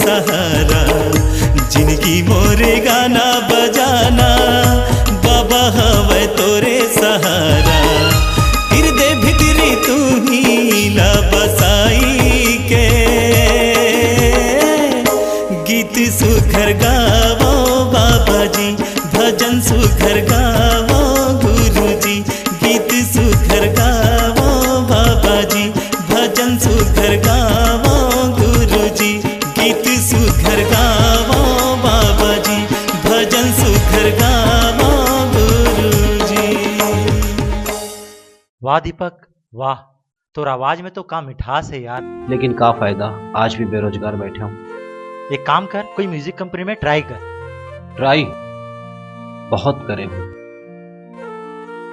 सहारा। जिनकी मोरे गाना बजाना बाबा हवे तोरे सहारा। हृदय भितरी तू ही ला बसाई के गीत सुघर गावो बाबा जी, भजन सुघर गावो गुरु जी। गीत सुघर गावो बाबा जी, भजन सुघर गावो गुरु जी। गीत सुघर गावो बाबा जी, भजन सुघर गावो गुरु जी। वाह दीपक वाह, तोर आवाज में तो का मिठास है यार। लेकिन का फायदा, आज भी बेरोजगार बैठे हूँ। एक काम कर, कोई म्यूजिक कंपनी में ट्राई कर। ट्राई बहुत करे हूँ,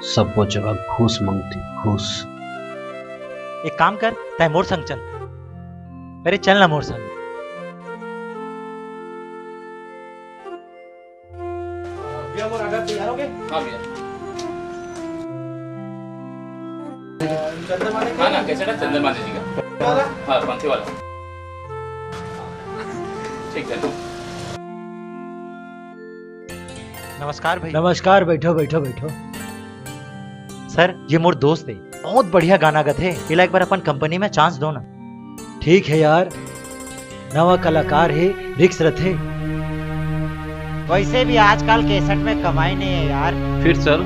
सब वो जगह घूस मांगती, घूस। एक काम कर, तय मोर संग चल। मेरे चलना मोर संग। भैया मोर अगर तैयार हो गए? हाँ भैया। हाँ ना, कैसे ना चंदन माने जी का। हाँ पंथी वाला। ठीक है। नमस्कार भाई। नमस्कार, बैठो बैठो बैठो। सर ये मोर दोस्त है, बहुत बढ़िया गाना गाते हैं। इला एक बार अपन कंपनी में चांस दो ना। ठीक है यार, नवा कलाकार है, रिक्स रथे। वैसे भी आजकल केसट में कमाई नहीं है यार। फिर सर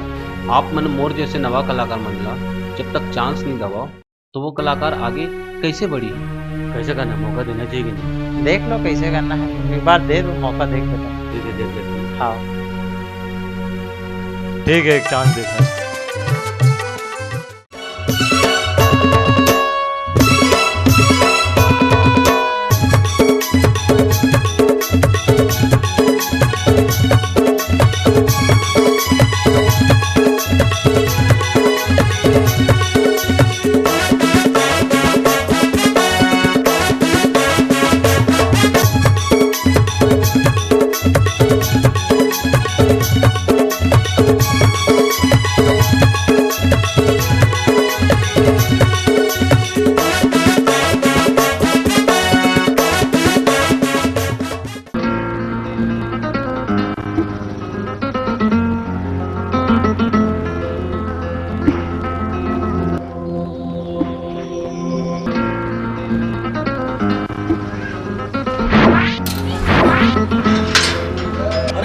आप मन मोर जैसे नवा कलाकार मनला जब तक चांस नहीं दबाओ तो वो कलाकार आगे कैसे बढ़ी? कैसे करना, मौका देना चाहिए कि नहीं? देख लो कैसे करना है, एक बार दे दो मौका, देख बेटा। ठीक है, देख लेते हैं। हाँ ठीक है, एक चांस देखा।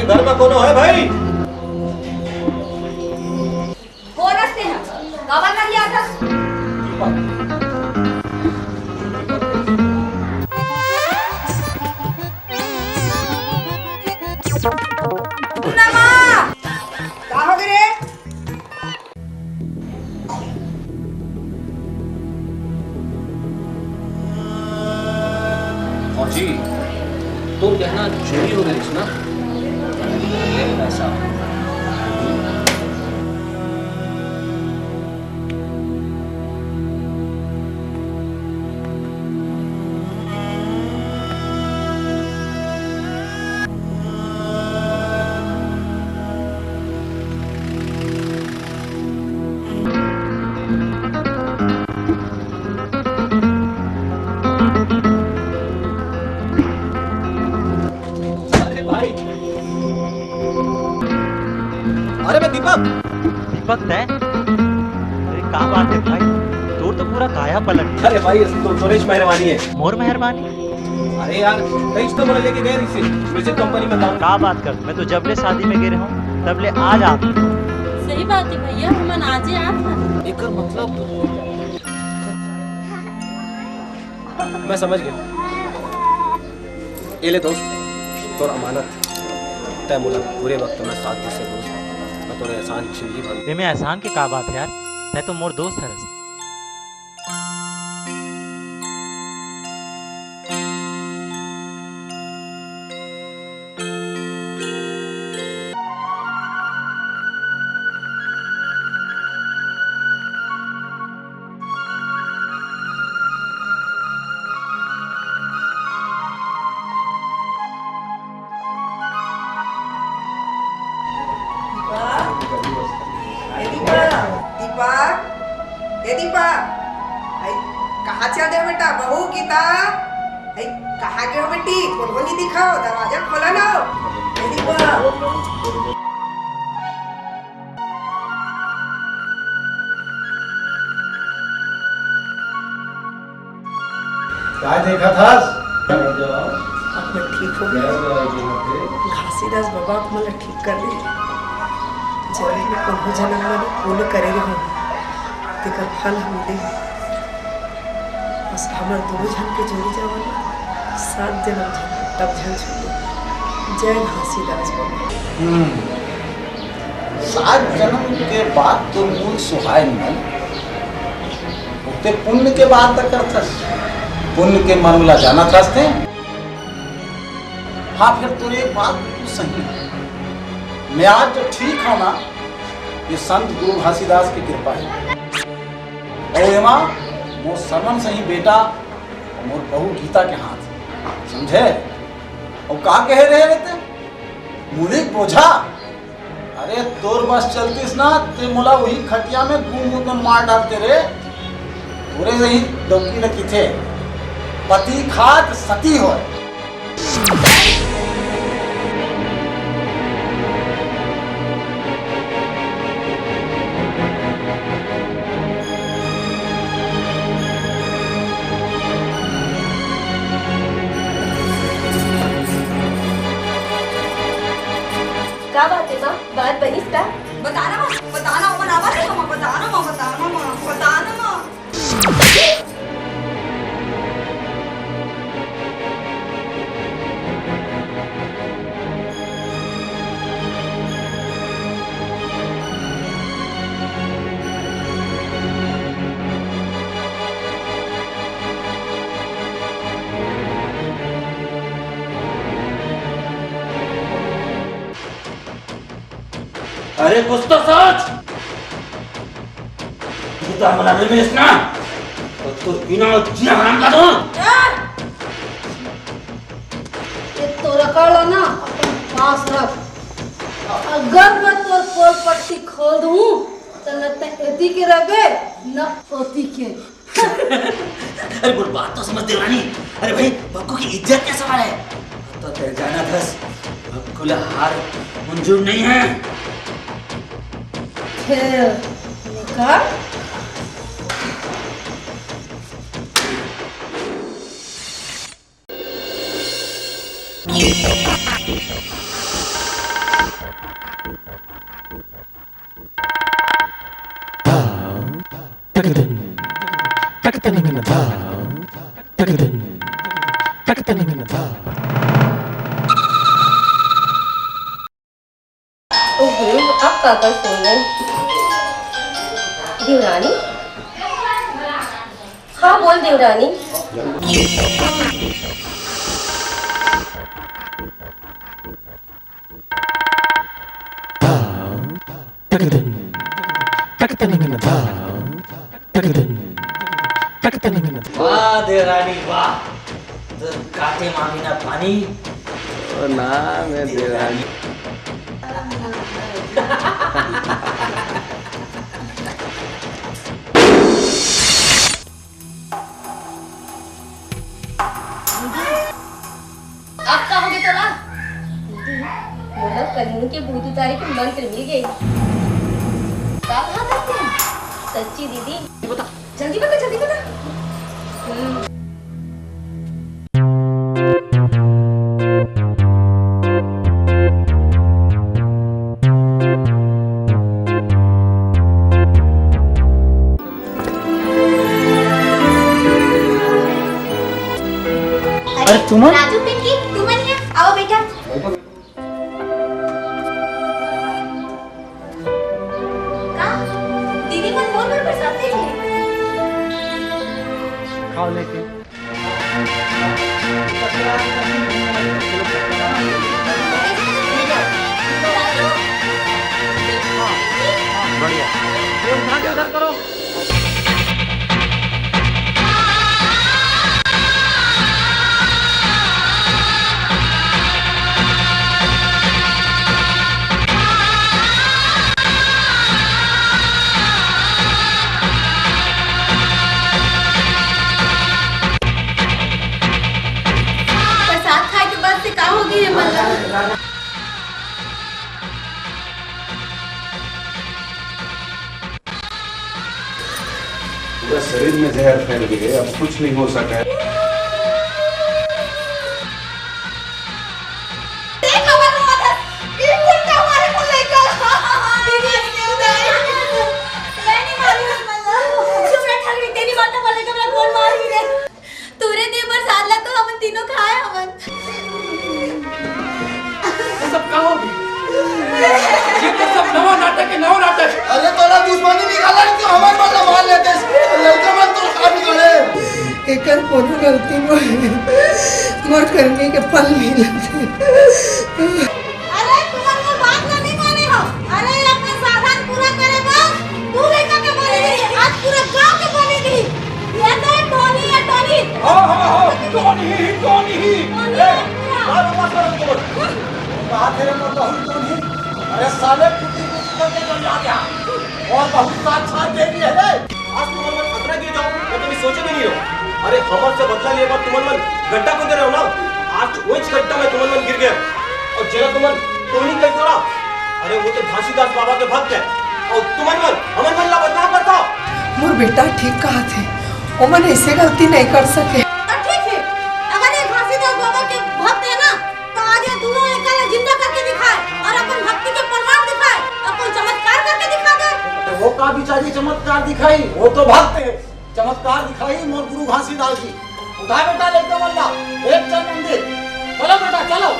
घर में कौन है भाई? कौन असते हैं? गावात नाही आता। नमा का हो गए रे? फौजी तो कहना चोरी हो गई ना? ऐसा अरे मैं दीपक। दीपक तय? अरे क्या बात है भाई, तोर तो पूरा काया पलट गया। अरे भाई तो सुरेश मेहरबानी है। मोर मेहरबानी? अरे यार कहीं तो मुझे लेके गए इसे म्यूजिक कंपनी में काम। क्या बात कर, मैं तो जबले शादी में गए रहूं तबले आज आप। सही बात है भैया, हमन आजे आप। एक मतलब मैं समझ गया। ये ले दोस्त तोर अमानत, तय मुला पूरे वक्त में साथ दे से दोस्त मैं तोरे एहसान जिंदगी भर। ते में एहसान के का बात है यार, तय तो मोर दोस्त है। दीपक, कहाँ चल रहे बेटा? बहू गीता, ए, कहाँ गए हो बेटी? फोन नहीं दिखाओ, दरवाजा खोला ना। जल्दी बोलो। क्या देखा था? अब मैं ठीक हो गया। घासीदास बाबा को मला ठीक कर ले। जब मैं कोल्हो जन्म में पूर्ण करे रहो, तेकर फल हम दे। बस हमर दो जन के जोड़ी जावला, 7 जन्म झन तब झन छोड़ो। जय घासीदास बाबा। 7 जन्म के बाद तो मूल सुहाय नहीं, उते पुण्य के बाद तक करथस। पुण्य के मामला जाना चाहते हैं? हाँ, फिर तो एक बात बिल्कुल सही है। मैं आज जो ठीक हूं ना, ये संत गुरु घासीदास की कृपा है। और एमा मोर सरवन सही बेटा और मोर बहू गीता के हाथ, समझे? और का कह रहे रहते मुलिक बोझा? अरे तोर बस चलतीस ना, ते मोला वही खटिया में घूम घूम मार डालते रे। पूरे सही डोकी न किथे पति खात सती हो। क्या बात है माँ? बात बनीस का? बताना माँ, बताना माँ, आवाज है माँ, बताना माँ, बताना माँ, बताना माँ। अरे कुछ तो सोच। गीता मला नहीं बेचना तो बिना जिया हराम का दो। ये तो रखा ना अपन पास रख। अगर मैं तोर पोल पट्टी खोल दूं तो न ते एती के रबे न ओती के। अरे बोल बात तो समझ देवानी। अरे भाई बक्कू की इज्जत क्या सवाल है? तो तेरे जाना धस बक्कू ला हार मंजूर नहीं है। निकाल। अब काकर फोन है देवरानी। हाँ बोल देवरानी। वाह देवरानी वाह, तो काटे मामी ना पानी और ना मैं देवरानी। आप कहोगे तो ला। बोला कलीन के भूत उतारे के मंत्र मिल गए। क्या कहा करते हैं? सच्ची दीदी बता, जल्दी बता, जल्दी बता। अरे तुम राजू पिंकी तुम नहीं आओ बेटा। का दीदी मन मोर पर बरसात थे। खाओ लेके। बढ़िया उधर करो। खैर खैर गए, अब कुछ नहीं हो सका। अरे तोरा दुश्मनी निकाला नहीं तो हमारे मतलब मान लेते लड़के मन तो खा निकाले। एकर कोनो गलती मोर करने के फल मिलते। अरे तुम्हारे बात ना नहीं माने हो। अरे अपने साधन पूरा करे बा तू लेकर के बोलेगी आज पूरा गांव के बोलेगी ये तो टोनी है टोनी। टोनी बात मत करो तुम बात है ना टोनी। अरे साले कुत्ते को करके चल जा गया और बहुत साथ दे दिए है। आज तुम मन खतरा गिर जाओ मैं कभी सोचे भी नहीं हो। अरे हमर से बदला लिए बात तुम मन गड्ढा को दे रहे हो ना। आज वही गड्ढा में तुम मन गिर गए और जेरा तुम टोनी कह तोड़ा। अरे वो तो घासीदास बाबा के भक्त है और तुम मन हमन मन ला बदनाम करता। मोर बेटा ठीक कहा थे ओमन ऐसे गलती नहीं कर सके। ठीक है अगर ये घासीदास बाबा के भक्त है ना तो आज ये दोनों एक जिंदा करके दिखाए और अपन भक्ति के प्रमाण दिखाए और कोई चमत्कार करके दिखा दे। वो का बिचारी चमत्कार दिखाई वो तो भक्त है। चमत्कार दिखाई मोर गुरु घासीदास जी। उठा बेटा लेके मल्ला एक चल मंदिर चलो बेटा चलो।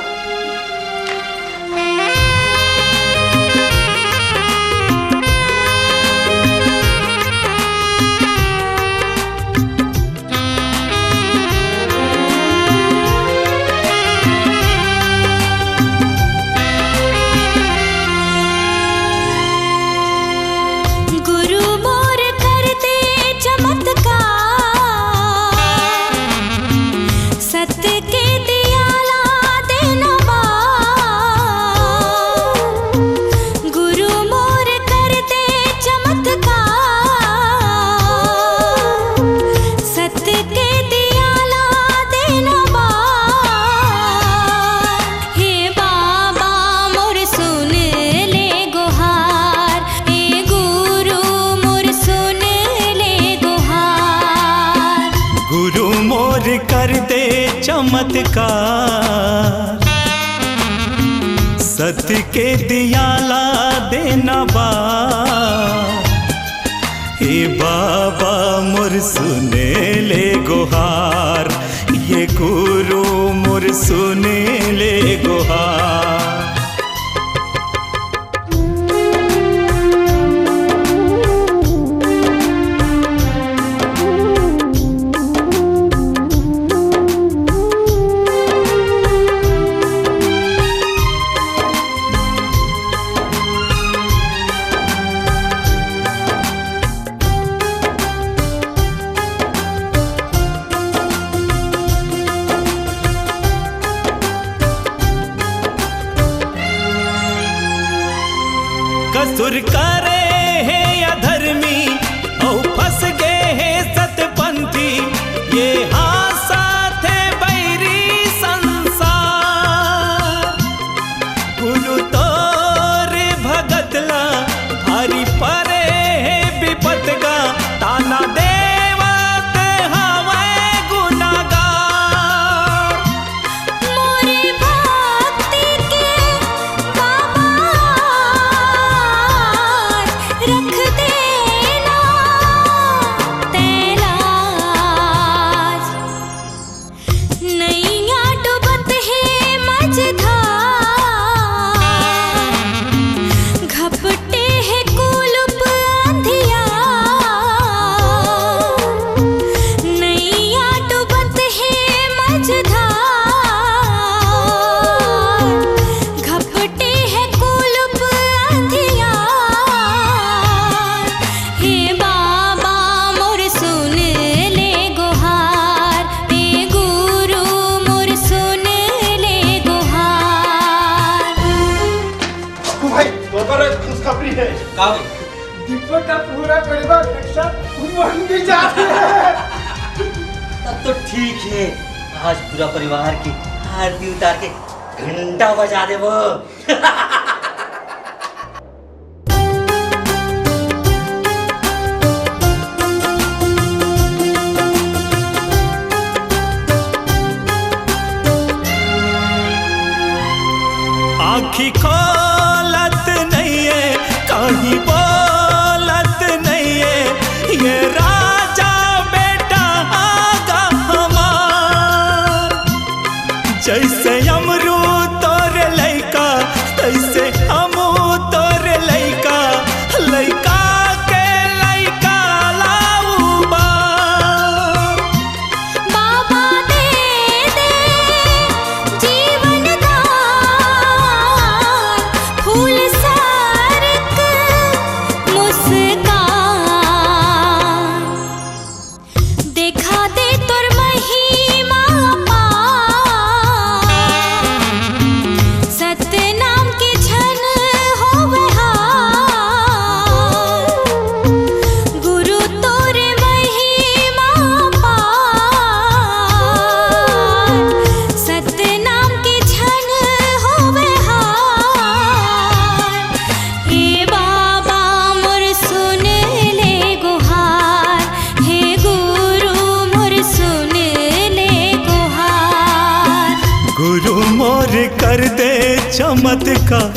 चमत्कार सत्य के दियाला देना बा। हे बाबा मोर सुने ले गुहार ये गुरु मोर सुने ले गुहार। कसुर करे है अधर्मी और फंस गए है सतपंथी ये हाँ साथे बैरी संसार। गुरु तोरे भगतला भारी परे है विपत का ताना देवत हवे गुनागार। मोरे भक्ति के रख देना तैलाज नैया डूबत है मझधार घपटे है कुलुप अंधिया नैया डूबत है मझधार घपटे है कुलुप अंधिया। हे बाबा मोर सुन ले गुहार हे गुरु मोर सुन ले गुहार। भाई तो पर खुशखबरी है का भाई दीपक का पूरा परिवार रक्षा मन भी जाते हैं। तब तो ठीक है आज पूरा परिवार की आरती उतार के घंटा बजा दे वो। आँखी खोलत नहीं है, कहीं बोलत नहीं है, ये राजा बेटा आगा हमार। जैसे अमरूद तोरे लइका, तैसे हमू तोरे लइका, लइका के लइका लाऊ बार। बाबा दे दे जीवन दान, फूल सारक मुस्कान, देखा दे तोर महिमा पार, सतनाम के झन होवे हार, गुरु तोरे महिमा पार, सतनाम के झन होवे हार। हे बाबा मोर सुन ले गुहार, हे गुरु मोर सुन ले गुहार। गुरु मोर कर दे चमत्कार,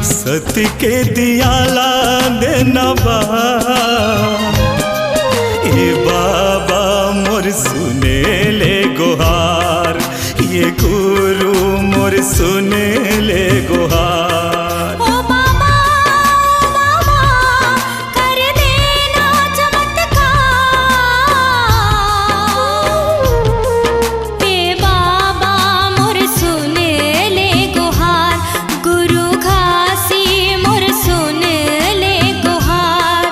सत्य के दियाला देना बार। ए बाबा मोर सुने ले गुहार, ये गुरु मोर सुने ले गुहार। ओ बाबा बाबा कर देना चमत्कार, हे बाबा मोर सुन ले गुहार, गुरु घासी मोर सुन ले गुहार,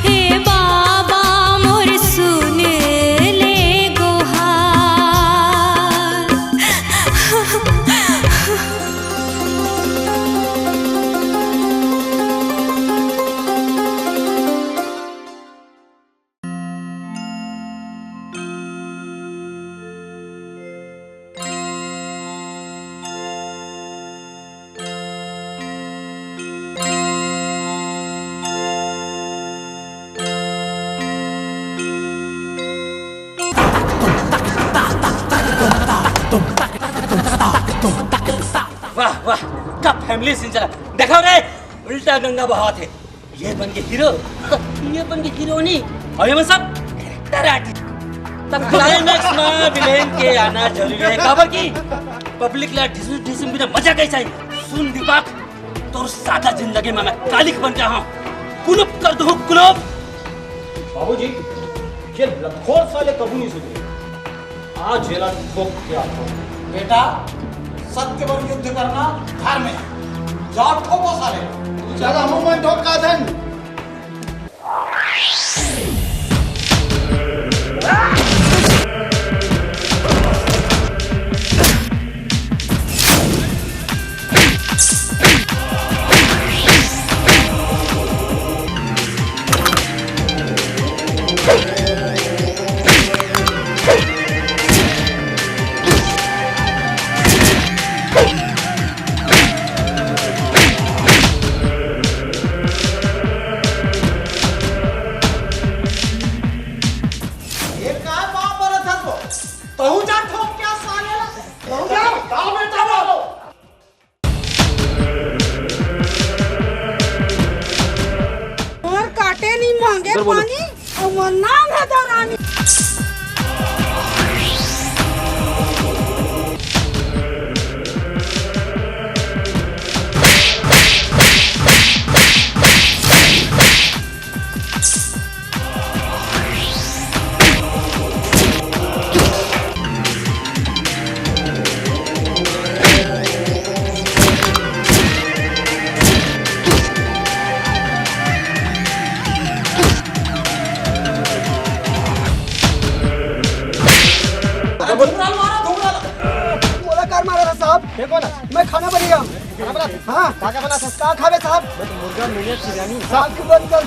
हे बाबा मोर सुन ले गुहार। वाह वाह, क्या फैमिली सीन चला। देखो रे, उल्टा गंगा बहाव थे। ये बन के हीरो, ये बन के हीरोइनी, और ये में सब कैरेक्टर आर्टिस्ट। तब क्लाइमैक्स में विलेन के आना जरूरी है। काबर की पब्लिक ला डिसम बिना मजा कैसा है। सुन दीपक, तोर सादा जिंदगी में मैं कालिक बन के हूँ, कुलूप कर दूँ कुलूप। बाबूजी, ये लखोर साले कबू नहीं सुधरे। आज जेला ठोक के आता हूँ। बेटा, सत्य पर युद्ध करना धर्म है। जाओ ठोको साले। चल हम मन ठोक का धन। मांगे पानी और वो नाम है दौरानी। देखो ना, मैं खाना बनेगा। हाँ, क्या बना था? क्या खावे साहब? मुर्गा मिले बिरयानी। साग की बंद कर।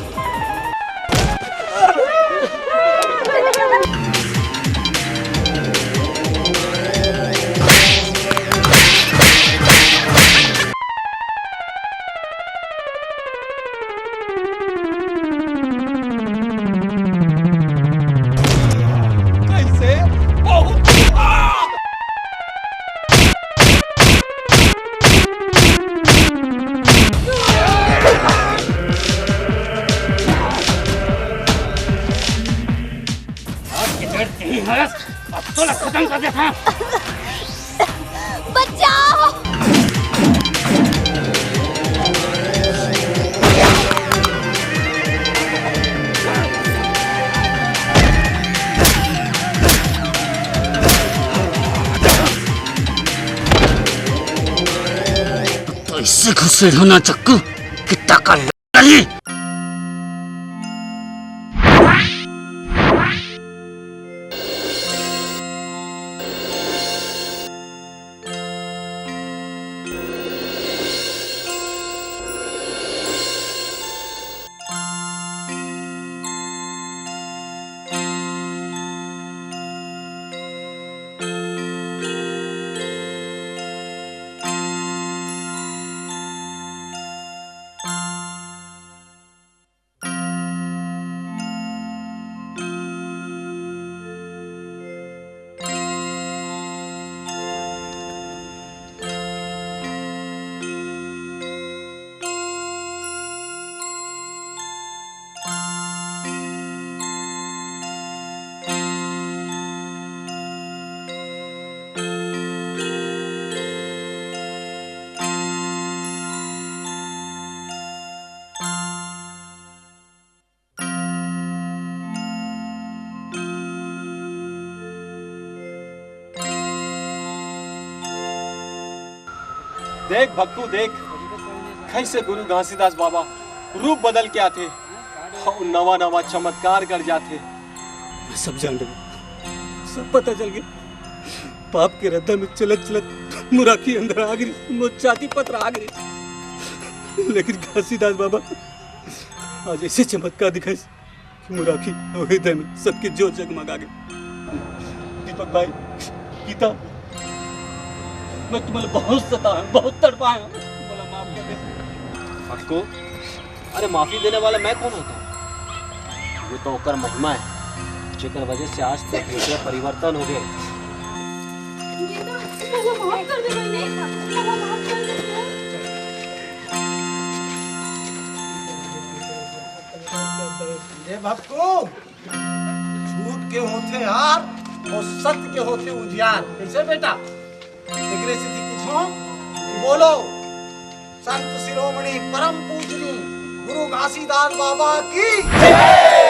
अब तो खत्म कर देता। बचाओ। तो इससे घुसेड़ होना चक्कू कितना कर लगी। देख भक्तू देख, कैसे गुरु घासीदास बाबा रूप बदल के आते और नवा नवा चमत्कार कर जाते। मैं सब जान रही, सब पता चल गया। पाप के रद्दा में चलत चलत मुराकी अंदर आ गई, मोचाती पत्र आ गई। लेकिन घासीदास बाबा आज ऐसे चमत्कार दिखाई कि मुराकी हृदय में सबकी जोत जगमगा गई। दीपक भाई, गीता, मैं तुम्हें बहुत सताया, बहुत तड़पाया, बोला माफ कर दे। आपको अरे माफी देने वाला मैं कौन होता हूँ? ये तो ओकर महिमा है, जेकर वजह से आज तक हृदय परिवर्तन हो गए। माफ कर दे भैया, माफ कर दे। ये भक्तू, झूठ के होते हार और सत्य के होते उजियार। कैसे बेटा? डिग्री सिद्धि किछो बोलो। संत शिरोमणि परम पूजनी गुरु घासीदास बाबा की जय।